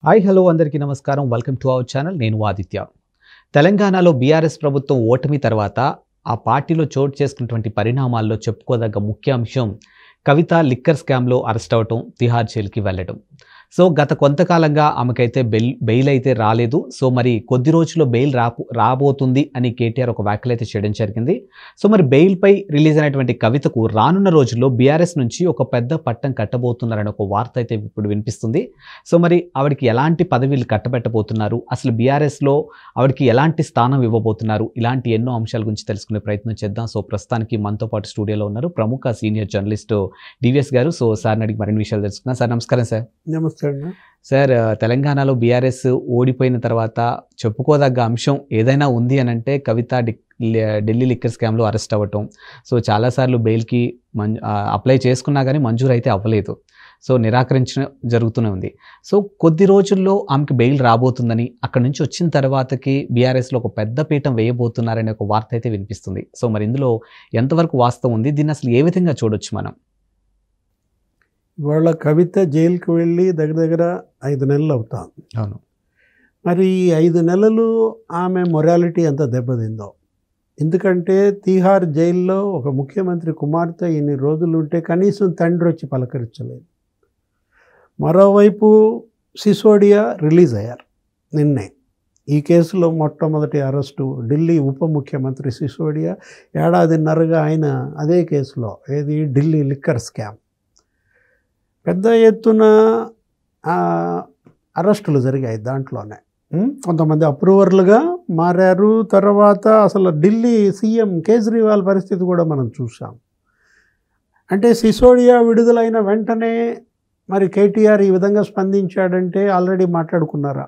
Hi hello అందరికీ నమస్కారం. Welcome to our channel. నేను ఆదిత్య. తెలంగాణలో బీఆర్ఎస్ ప్రభుత్వం ఓటమి తర్వాత ఆ పార్టీలో చోటు చేసుకున్నటువంటి పరిణామాల్లో చెప్పుకోదగ్గ ముఖ్య అంశం కవిత లిక్కర్ స్కామ్లో అరెస్ట్ అవ్వటం, తిహార్ జైలుకి వెళ్ళటం. సో గత కొంతకాలంగా ఆమెకైతే బెయిల్ అయితే రాలేదు. సో మరి కొద్ది రోజుల్లో బెయిల్ రాబోతుంది అని కేటీఆర్ ఒక వ్యాఖ్యలు అయితే చేయడం జరిగింది. సో మరి బెయిల్పై రిలీజ్ అయినటువంటి కవితకు రానున్న రోజుల్లో బీఆర్ఎస్ నుంచి ఒక పెద్ద పట్టం కట్టబోతున్నారని ఒక వార్త అయితే ఇప్పుడు వినిపిస్తుంది. సో మరి ఆవిడకి ఎలాంటి పదవిలు కట్టబెట్టబోతున్నారు, అసలు బీఆర్ఎస్లో ఆవిడకి ఎలాంటి స్థానం ఇవ్వబోతున్నారు, ఇలాంటి ఎన్నో అంశాల గురించి తెలుసుకునే ప్రయత్నం చేద్దాం. సో ప్రస్తుతానికి మనతో పాటు స్టూడియోలో ఉన్నారు ప్రముఖ సీనియర్ జర్నలిస్ట్ డివిఎస్ గారు. సో సార్ని అడిగి మరిన్ని విషయాలు తెలుసుకున్నాం. సార్ నమస్కారం. సార్ నమస్తే అండి. సార్, తెలంగాణలో బీఆర్ఎస్ ఓడిపోయిన తర్వాత చెప్పుకోదగ్గ అంశం ఏదైనా ఉంది అని అంటే కవిత ఢిల్లీ లిక్కర్ స్కామ్లో అరెస్ట్ అవ్వటం. సో చాలాసార్లు బెయిల్కి అప్లై చేసుకున్నా కానీ మంజూరు అయితే అవ్వలేదు. సో నిరాకరించడం జరుగుతూనే ఉంది. సో కొద్ది రోజుల్లో ఆమెకి బెయిల్ రాబోతుందని, అక్కడ నుంచి వచ్చిన తర్వాతకి బీఆర్ఎస్లో ఒక పెద్ద పీఠం వేయబోతున్నారనే ఒక వార్త అయితే వినిపిస్తుంది. సో మరి ఇందులో ఎంతవరకు వాస్తవం ఉంది, దీన్ని అసలు ఏ విధంగా చూడొచ్చు మనం? ఇవాళ కవిత జైలుకి వెళ్ళి దగ్గర 5 నెలలు అవుతాం. అవును. మరి ఈ 5 నెలలు ఆమె మొరాలిటీ ఎంత దెబ్బతిందో. ఎందుకంటే తీహార్ జైల్లో ఒక ముఖ్యమంత్రి కుమార్తె ఇన్ని రోజులు ఉంటే కనీసం తండ్రి వచ్చి పలకరించలేదు. మరోవైపు సిసోడియా రిలీజ్ అయ్యారు నిన్నే. ఈ కేసులో మొట్టమొదటి అరెస్టు ఢిల్లీ ఉప ముఖ్యమంత్రి సిసోడియా. ఏడాదిన్నరగా ఆయన అదే కేసులో, ఏది ఢిల్లీ లిక్కర్ స్కామ్, పెద్ద ఎత్తున అరెస్టులు జరిగాయి. దాంట్లోనే కొంతమంది అప్రూవర్లుగా మారారు. తర్వాత అసలు ఢిల్లీ సీఎం కేజ్రీవాల్ పరిస్థితి కూడా మనం చూసాం. అంటే సిసోడియా విడుదలైన వెంటనే మరి కేటీఆర్ ఈ విధంగా స్పందించాడంటే ఆల్రెడీ మాట్లాడుకున్నారా?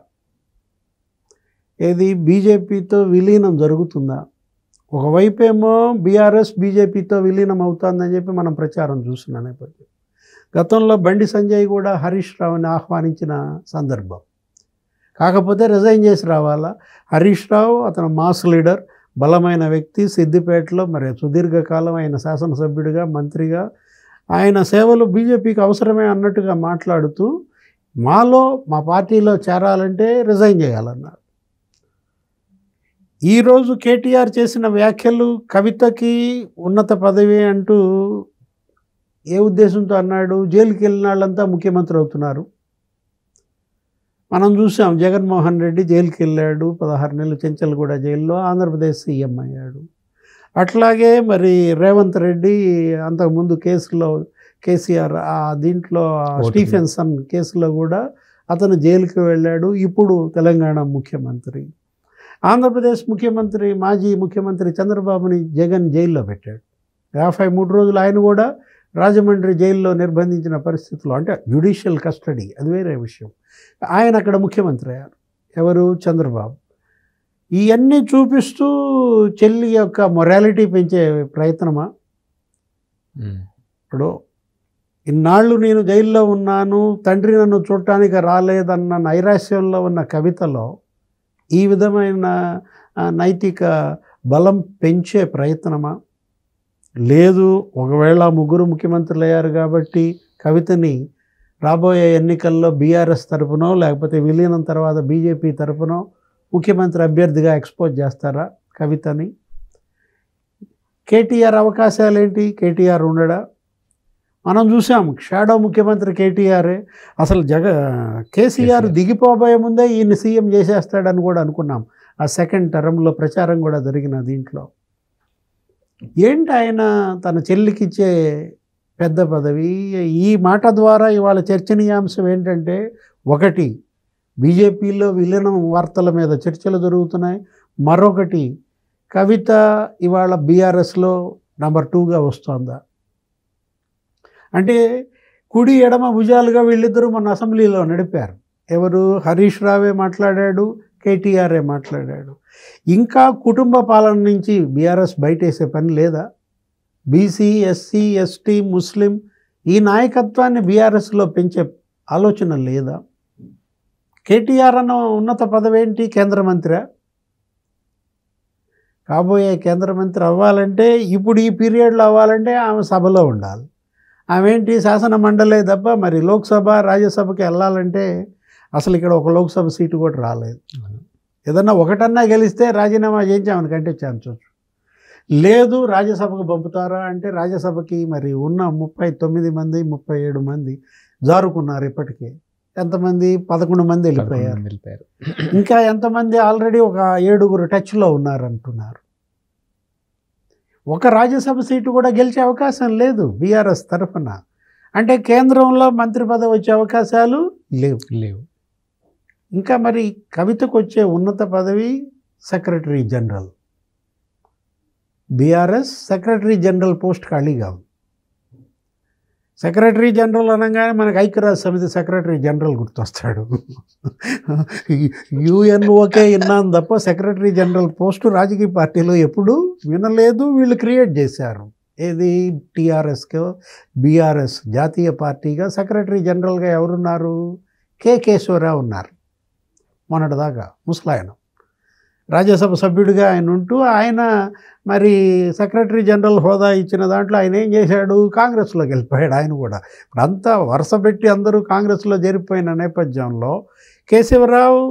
ఏది బీజేపీతో విలీనం జరుగుతుందా? ఒకవైపేమో బీఆర్ఎస్ బీజేపీతో విలీనం అవుతుందని చెప్పి మనం ప్రచారం చూసిన నేపథ్యం. గతంలో బండి సంజయ్ కూడా హరీష్ రావుని ఆహ్వానించిన సందర్భం. కాకపోతే రిజైన్ చేసి రావాలా. హరీష్ రావు అతను మాస్ లీడర్, బలమైన వ్యక్తి. సిద్దిపేటలో మరి సుదీర్ఘకాలం ఆయన శాసనసభ్యుడిగా, మంత్రిగా ఆయన సేవలు బీజేపీకి అవసరమే అన్నట్టుగా మాట్లాడుతూ మా పార్టీలో చేరాలంటే రిజైన్ చేయాలన్నారు. ఈరోజు కేటీఆర్ చేసిన వ్యాఖ్యలు కవితకి ఉన్నత పదవి అంటూ ఏ ఉద్దేశంతో అన్నాడు? జైలుకి వెళ్ళిన వాళ్ళంతా ముఖ్యమంత్రి అవుతున్నారు. మనం చూసాం, జగన్మోహన్ రెడ్డి జైలుకి వెళ్ళాడు, 16 నెలలు చెంచల్గూడ జైల్లో, ఆంధ్రప్రదేశ్ సీఎం అయ్యాడు. అట్లాగే మరి రేవంత్ రెడ్డి అంతకుముందు కేసులో కేసీఆర్ దీంట్లో స్టీఫెన్సన్ కేసులో కూడా అతను జైలుకి వెళ్ళాడు. ఇప్పుడు తెలంగాణ ముఖ్యమంత్రి. ఆంధ్రప్రదేశ్ ముఖ్యమంత్రి, మాజీ ముఖ్యమంత్రి చంద్రబాబుని జగన్ జైల్లో పెట్టాడు. 53 రోజులు ఆయన కూడా రాజమండ్రి జైల్లో నిర్బంధించిన పరిస్థితుల్లో, అంటే జ్యుడిషియల్ కస్టడీ, అది వేరే విషయం. ఆయన అక్కడ ముఖ్యమంత్రి అయ్యారు. ఎవరు? చంద్రబాబు. ఇవన్నీ చూపిస్తూ చెల్లి యొక్క మొరాలిటీ పెంచే ప్రయత్నమా? ఇప్పుడు ఇన్నాళ్ళు నేను జైల్లో ఉన్నాను, తండ్రి నన్ను చూడటానికి రాలేదన్న నైరాశ్యంలో ఉన్న కవితలో ఈ విధమైన నైతిక బలం పెంచే ప్రయత్నమా? లేదు. ఒకవేళ ముగ్గురు ముఖ్యమంత్రులు అయ్యారు కాబట్టి కవితని రాబోయే ఎన్నికల్లో బీఆర్ఎస్ తరపునో లేకపోతే విలీనం తర్వాత బీజేపీ తరపునో ముఖ్యమంత్రి అభ్యర్థిగా ఎక్స్పోజ్ చేస్తారా కవితని? కేటీఆర్ అవకాశాలు ఏంటి? కేటీఆర్ ఉండడా? మనం చూసాం, షాడో ముఖ్యమంత్రి కేటీఆరే. అసలు కేసీఆర్ దిగిపోబోయే ముందే ఈయన్ని సీఎం చేసేస్తాడని కూడా అనుకున్నాం. ఆ సెకండ్ టర్మ్లో ప్రచారం కూడా జరిగిన దీంట్లో. ఏంటి ఆయన తన చెల్లికిచ్చే పెద్ద పదవి? ఈ మాట ద్వారా ఇవాళ చర్చనీయాంశం ఏంటంటే, ఒకటి బీజేపీలో విలీనం వార్తల మీద చర్చలు జరుగుతున్నాయి. మరొకటి కవిత ఇవాళ బీఆర్ఎస్లో నెంబర్ 2గా వస్తుందా? అంటే కుడి ఎడమ భుజాలుగా వీళ్ళిద్దరూ మన అసెంబ్లీలో నడిపారు. ఎవరు? హరీష్ రావే మాట్లాడాడు, కేటీఆర్ఏ మాట్లాడాడు. ఇంకా కుటుంబ పాలన నుంచి బీఆర్ఎస్ బయటేసే పని లేదా? బీసీ, ఎస్సీ, ఎస్టీ, ముస్లిం ఈ నాయకత్వాన్ని బీఆర్ఎస్లో పెంచే ఆలోచన లేదా? కేటీఆర్ అన్న ఉన్నత పదవి ఏంటి? కేంద్ర మంత్రి. కాబోయే కేంద్ర మంత్రి అవ్వాలంటే, ఇప్పుడు ఈ పీరియడ్లో అవ్వాలంటే ఆమె సభలో ఉండాలి. ఆమె ఏంటి? శాసన మండలే తప్ప మరి లోక్సభ, రాజ్యసభకి వెళ్ళాలంటే అసలు ఇక్కడ ఒక లోక్సభ సీటు కూడా రాలేదు. ఏదన్నా ఒకటన్నా గెలిస్తే రాజీనామా చేయించామని కంటే ఛాన్స్ లేదు. రాజ్యసభకు పంపుతారా అంటే రాజ్యసభకి మరి ఉన్న 39 మంది 37 మంది జారుకున్నారు. ఇప్పటికే ఎంతమంది 11 మంది వెళ్ళిపోయారు. ఇంకా ఎంతమంది ఆల్రెడీ ఒక 7గురు టచ్లో ఉన్నారంటున్నారు. ఒక రాజ్యసభ సీటు కూడా గెలిచే అవకాశం లేదు బీఆర్ఎస్ తరఫున. అంటే కేంద్రంలో మంత్రి పదవి వచ్చే అవకాశాలు లేవు. ఇంకా మరి కవితకు వచ్చే ఉన్నత పదవి secretary general. BRS secretary general post ఖాళీగా ఉంది. సెక్రటరీ జనరల్ అనగానే మనకు ఐక్యరాజ్య సమితి సెక్రటరీ జనరల్ గుర్తొస్తాడు. యుఎన్ఓకే విన్నాను తప్ప సెక్రటరీ జనరల్ పోస్టు రాజకీయ పార్టీలో ఎప్పుడు వినలేదు. వీళ్ళు క్రియేట్ చేశారు. ఏది టీఆర్ఎస్కో బీఆర్ఎస్ జాతీయ పార్టీగా సెక్రటరీ జనరల్గా ఎవరున్నారు? కె కేశవరావు ఉన్నారు. మొన్నటిదాకా ముసలాయన రాజ్యసభ సభ్యుడిగా ఆయన ఉంటూ ఆయన మరి సెక్రటరీ జనరల్ హోదా ఇచ్చిన దాంట్లో ఆయన ఏం చేశాడు? కాంగ్రెస్లోకి వెళ్ళిపోయాడు. ఆయన కూడా ఇప్పుడు అంతా వరుస పెట్టి అందరూ కాంగ్రెస్లో చేరిపోయిన నేపథ్యంలో కేశవరావు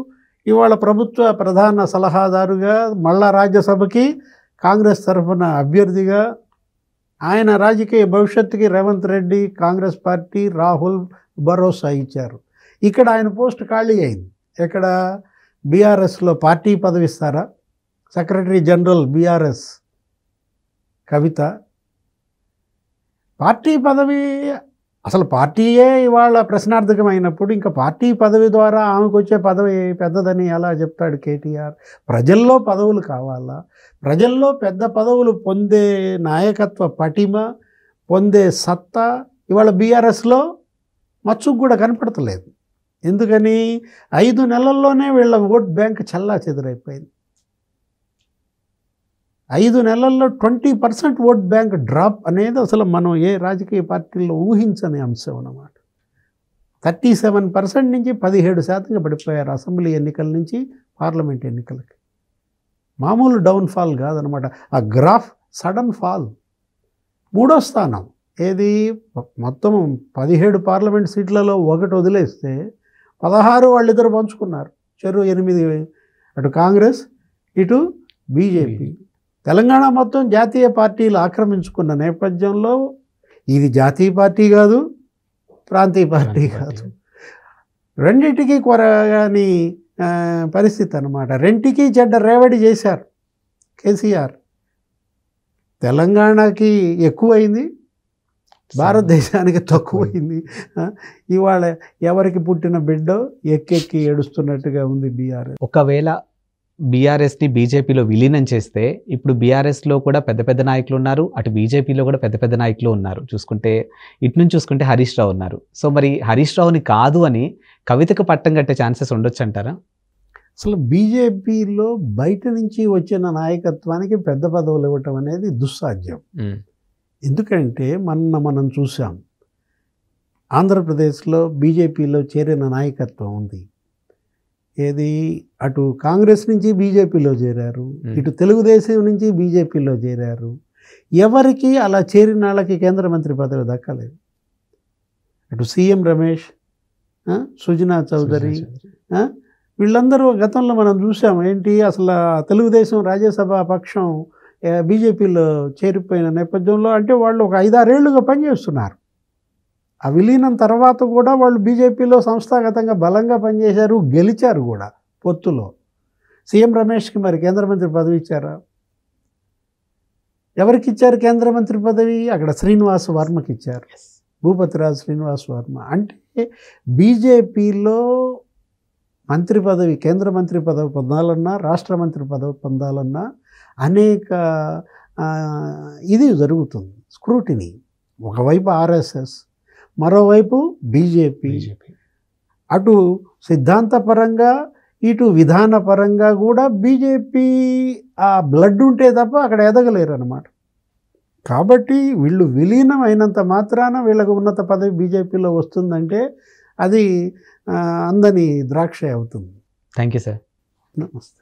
ఇవాళ ప్రభుత్వ ప్రధాన సలహాదారుగా మళ్ళా రాజ్యసభకి కాంగ్రెస్ తరఫున అభ్యర్థిగా ఆయన రాజకీయ భవిష్యత్తుకి రేవంత్ రెడ్డి కాంగ్రెస్ పార్టీ రాహుల్ భరోసా ఇచ్చారు. ఇక్కడ ఆయన పోస్ట్ ఖాళీ అయింది. ఇక్కడ బీఆర్ఎస్లో పార్టీ పదవి ఇస్తారా? సెక్రటరీ జనరల్ బీఆర్ఎస్ కవిత పార్టీ పదవి అసలు పార్టీయే ఇవాళ ప్రశ్నార్థకమైనప్పుడు ఇంకా పార్టీ పదవి ద్వారా ఆమెకు వచ్చే పదవి పెద్దదని ఎలా చెప్తాడు కేటీఆర్? ప్రజల్లో పదవులు కావాలా? ప్రజల్లో పెద్ద పదవులు పొందే నాయకత్వ పటిమ పొందే సత్తా ఇవాళ బీఆర్ఎస్లో మచ్చుకు కూడా కనపడతలేదు. ఎందుకని? 5 నెలల్లోనే వీళ్ళ ఓట్ బ్యాంక్ చల్లా చెదురైపోయింది. 5 నెలల్లో 20% ఓట్ బ్యాంక్ డ్రాప్ అనేది అసలు మనం ఏ రాజకీయ పార్టీల్లో ఊహించని అంశం అన్నమాట. 37% నుంచి 17% పడిపోయారు అసెంబ్లీ ఎన్నికల నుంచి పార్లమెంట్ ఎన్నికలకి. మామూలు డౌన్ఫాల్ కాదనమాట. ఆ గ్రాఫ్ సడన్ ఫాల్. 3వ స్థానం ఏది? మొత్తం 17 పార్లమెంట్ సీట్లలో 1 వదిలేస్తే 16 వాళ్ళిద్దరు పంచుకున్నారు. చెరు 8 అటు కాంగ్రెస్ ఇటు బీజేపీ. తెలంగాణ మొత్తం జాతీయ పార్టీలు ఆక్రమించుకున్న నేపథ్యంలో ఇది జాతీయ పార్టీ కాదు, ప్రాంతీయ పార్టీ కాదు, రెండింటికి కొరగాని పరిస్థితి అన్నమాట. రెంటికి చెడ్డ రేవడి చేశారు కేసీఆర్. తెలంగాణకి ఎక్కువైంది, భారతదేశానికి తక్కువైంది. ఇవాళ ఎవరికి పుట్టిన బిడ్డో ఎక్కెక్కి ఏడుస్తున్నట్టుగా ఉంది బీఆర్ఎస్. ఒకవేళ బీఆర్ఎస్ని బీజేపీలో విలీనం చేస్తే ఇప్పుడు బీఆర్ఎస్లో కూడా పెద్ద పెద్ద నాయకులు ఉన్నారు, అటు బీజేపీలో కూడా పెద్ద పెద్ద నాయకులు ఉన్నారు. చూసుకుంటే ఇటు నుంచి చూసుకుంటే హరీష్ రావు ఉన్నారు. సో మరి హరీష్ రావుని కాదు అని కవితకు పట్టం కట్టే ఛాన్సెస్ ఉండొచ్చు అంటారా? అసలు బీజేపీలో బయట నుంచి వచ్చిన నాయకత్వానికి పెద్ద పదవులు ఇవ్వటం అనేది దుస్సాధ్యం. ఎందుకంటే మనం చూసాం ఆంధ్రప్రదేశ్లో బీజేపీలో చేరిన నాయకత్వం ఉంది. ఏది? అటు కాంగ్రెస్ నుంచి బీజేపీలో చేరారు, ఇటు తెలుగుదేశం నుంచి బీజేపీలో చేరారు. ఎవరికి అలా చేరిన వాళ్ళకి కేంద్ర మంత్రి పదవి దక్కలేదు. అటు సీఎం రమేష్, సుజనా చౌదరి, వీళ్ళందరూ గతంలో మనం చూసాం. ఏంటి అసలు తెలుగుదేశం రాజ్యసభ పక్షం బీజేపీలో చేరిపోయిన నేపథ్యంలో అంటే వాళ్ళు ఒక 5-6 ఏళ్లుగా పనిచేస్తున్నారు. ఆ విలీనం తర్వాత కూడా వాళ్ళు బీజేపీలో సంస్థాగతంగా బలంగా పనిచేశారు, గెలిచారు కూడా పొత్తులో. సీఎం రమేష్కి మరి కేంద్ర మంత్రి పదవి ఇచ్చారా? ఎవరికి ఇచ్చారు కేంద్ర మంత్రి పదవి? అక్కడ శ్రీనివాస్ వర్మకి ఇచ్చారు, భూపతిరాజు శ్రీనివాస్ వర్మ. అంటే బీజేపీలో మంత్రి పదవి, కేంద్ర మంత్రి పదవి పొందాలన్నా, రాష్ట్ర మంత్రి పదవి పొందాలన్నా అనేక ఇది జరుగుతుంది, స్క్రూటినీ. ఒకవైపు ఆర్ఎస్ఎస్, మరోవైపు బీజేపీ. అటు సిద్ధాంతపరంగా ఇటు విధానపరంగా కూడా బీజేపీ ఆ బ్లడ్ ఉంటే తప్ప అక్కడ ఎదగలేరు అన్నమాట. కాబట్టి వీళ్ళు విలీనం అయినంత మాత్రాన వీళ్ళకు ఉన్నత పదవి బీజేపీలో వస్తుందంటే అది అందని ద్రాక్ష అవుతుంది. Thank you sir. నమస్తే.